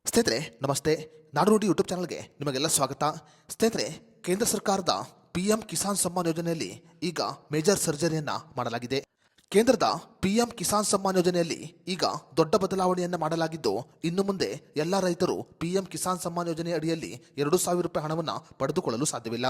ಸ್ನೇಹಿತರೆ ನಮಸ್ತೆ. ನಾಡುನುಡಿ ಯೂಟ್ಯೂಬ್ ಚಾನಲ್ಗೆ ನಿಮಗೆಲ್ಲ ಸ್ವಾಗತ. ಸ್ನೇಹಿತರೆ, ಕೇಂದ್ರ ಸರ್ಕಾರದ ಪಿಎಂ ಕಿಸಾನ್ ಸಮ್ಮಾನ್ ಯೋಜನೆಯಲ್ಲಿ ಈಗ ಮೇಜರ್ ಸರ್ಜರಿಯನ್ನು ಮಾಡಲಾಗಿದೆ. ಕೇಂದ್ರದ ಪಿಎಂ ಕಿಸಾನ್ ಸಮ್ಮಾನ್ ಯೋಜನೆಯಲ್ಲಿ ಈಗ ದೊಡ್ಡ ಬದಲಾವಣೆಯನ್ನು ಮಾಡಲಾಗಿದ್ದು, ಇನ್ನು ಮುಂದೆ ಎಲ್ಲ ರೈತರು ಪಿಎಂ ಕಿಸಾನ್ ಸಮ್ಮಾನ್ ಯೋಜನೆ ಅಡಿಯಲ್ಲಿ 2,000 ರೂಪಾಯಿ ಹಣವನ್ನು ಪಡೆದುಕೊಳ್ಳಲು ಸಾಧ್ಯವಿಲ್ಲ.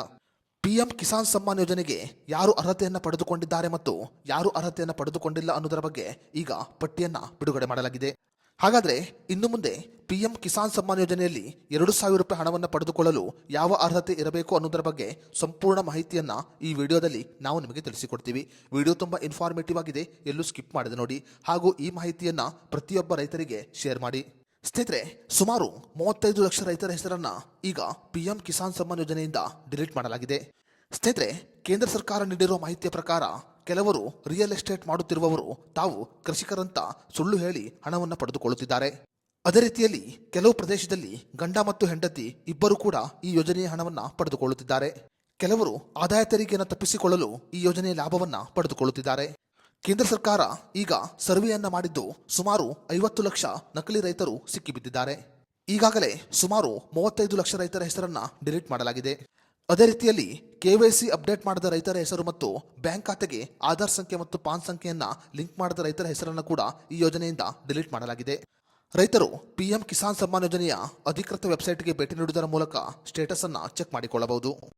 ಪಿಎಂ ಕಿಸಾನ್ ಸಮ್ಮಾನ್ ಯೋಜನೆಗೆ ಯಾರು ಅರ್ಹತೆಯನ್ನು ಪಡೆದುಕೊಂಡಿದ್ದಾರೆ ಮತ್ತು ಯಾರು ಅರ್ಹತೆಯನ್ನು ಪಡೆದುಕೊಂಡಿಲ್ಲ ಅನ್ನೋದರ ಬಗ್ಗೆ ಈಗ ಪಟ್ಟಿಯನ್ನು ಬಿಡುಗಡೆ ಮಾಡಲಾಗಿದೆ. ಹಾಗಾದರೆ ಇನ್ನು ಮುಂದೆ ಪಿಎಂ ಕಿಸಾನ್ ಸಮ್ಮಾನ್ ಯೋಜನೆಯಲ್ಲಿ 2,000 ರೂಪಾಯಿ ಹಣವನ್ನು ಪಡೆದುಕೊಳ್ಳಲು ಯಾವ ಅರ್ಹತೆ ಇರಬೇಕು ಅನ್ನೋದರ ಬಗ್ಗೆ ಸಂಪೂರ್ಣ ಮಾಹಿತಿಯನ್ನು ಈ ವಿಡಿಯೋದಲ್ಲಿ ನಾವು ನಿಮಗೆ ತಿಳಿಸಿಕೊಡ್ತೀವಿ. ವಿಡಿಯೋ ತುಂಬ ಇನ್ಫಾರ್ಮೇಟಿವ್ ಆಗಿದೆ, ಎಲ್ಲೂ ಸ್ಕಿಪ್ ಮಾಡದೆ ನೋಡಿ. ಹಾಗೂ ಈ ಮಾಹಿತಿಯನ್ನು ಪ್ರತಿಯೊಬ್ಬ ರೈತರಿಗೆ ಶೇರ್ ಮಾಡಿ. ಸ್ನೇಹಿತರೆ, ಸುಮಾರು 35 ಲಕ್ಷ ರೈತರ ಹೆಸರನ್ನು ಈಗ ಪಿಎಂ ಕಿಸಾನ್ ಸಮ್ಮಾನ್ ಯೋಜನೆಯಿಂದ ಡಿಲೀಟ್ ಮಾಡಲಾಗಿದೆ. ಸ್ನೇಹಿತರೆ, ಕೇಂದ್ರ ಸರ್ಕಾರ ನೀಡಿರುವ ಮಾಹಿತಿಯ ಪ್ರಕಾರ ಕೆಲವರು ರಿಯಲ್ ಎಸ್ಟೇಟ್ ಮಾಡುತ್ತಿರುವವರು ತಾವು ಕೃಷಿಕರಂತ ಸುಳ್ಳು ಹೇಳಿ ಹಣವನ್ನು ಪಡೆದುಕೊಳ್ಳುತ್ತಿದ್ದಾರೆ. ಅದೇ ರೀತಿಯಲ್ಲಿ ಕೆಲವು ಪ್ರದೇಶದಲ್ಲಿ ಗಂಡ ಮತ್ತು ಹೆಂಡತಿ ಇಬ್ಬರು ಕೂಡ ಈ ಯೋಜನೆಯ ಹಣವನ್ನು ಪಡೆದುಕೊಳ್ಳುತ್ತಿದ್ದಾರೆ. ಕೆಲವರು ಆದಾಯ ತೆರಿಗೆಯನ್ನು ತಪ್ಪಿಸಿಕೊಳ್ಳಲು ಈ ಯೋಜನೆಯ ಲಾಭವನ್ನು ಪಡೆದುಕೊಳ್ಳುತ್ತಿದ್ದಾರೆ. ಕೇಂದ್ರ ಸರ್ಕಾರ ಈಗ ಸರ್ವೆಯನ್ನ ಮಾಡಿದ್ದು ಸುಮಾರು 50 ಲಕ್ಷ ನಕಲಿ ರೈತರು ಸಿಕ್ಕಿಬಿದ್ದಿದ್ದಾರೆ. ಈಗಾಗಲೇ ಸುಮಾರು 35 ಲಕ್ಷ ರೈತರ ಹೆಸರನ್ನ ಡಿಲೀಟ್ ಮಾಡಲಾಗಿದೆ. ಅದೇ ರೀತಿಯಲ್ಲಿ KYC ಅಪ್ಡೇಟ್ ಮಾಡದ ರೈತರ ಹೆಸರು ಮತ್ತು ಬ್ಯಾಂಕ್ ಖಾತೆಗೆ ಆಧಾರ್ ಸಂಖ್ಯೆ ಮತ್ತು ಪಾನ್ ಸಂಖ್ಯೆಯನ್ನ ಲಿಂಕ್ ಮಾಡದ ರೈತರ ಹೆಸರನ್ನು ಕೂಡ ಈ ಯೋಜನೆಯಿಂದ ಡಿಲೀಟ್ ಮಾಡಲಾಗಿದೆ. ರೈತರು ಪಿಎಂ ಕಿಸಾನ್ ಸಮ್ಮಾನ್ ಯೋಜನೆಯ ಅಧಿಕೃತ ವೆಬ್ಸೈಟ್ಗೆ ಭೇಟಿ ನೀಡುವುದರ ಮೂಲಕ ಸ್ಟೇಟಸ್ ಅನ್ನು ಚೆಕ್ ಮಾಡಿಕೊಳ್ಳಬಹುದು.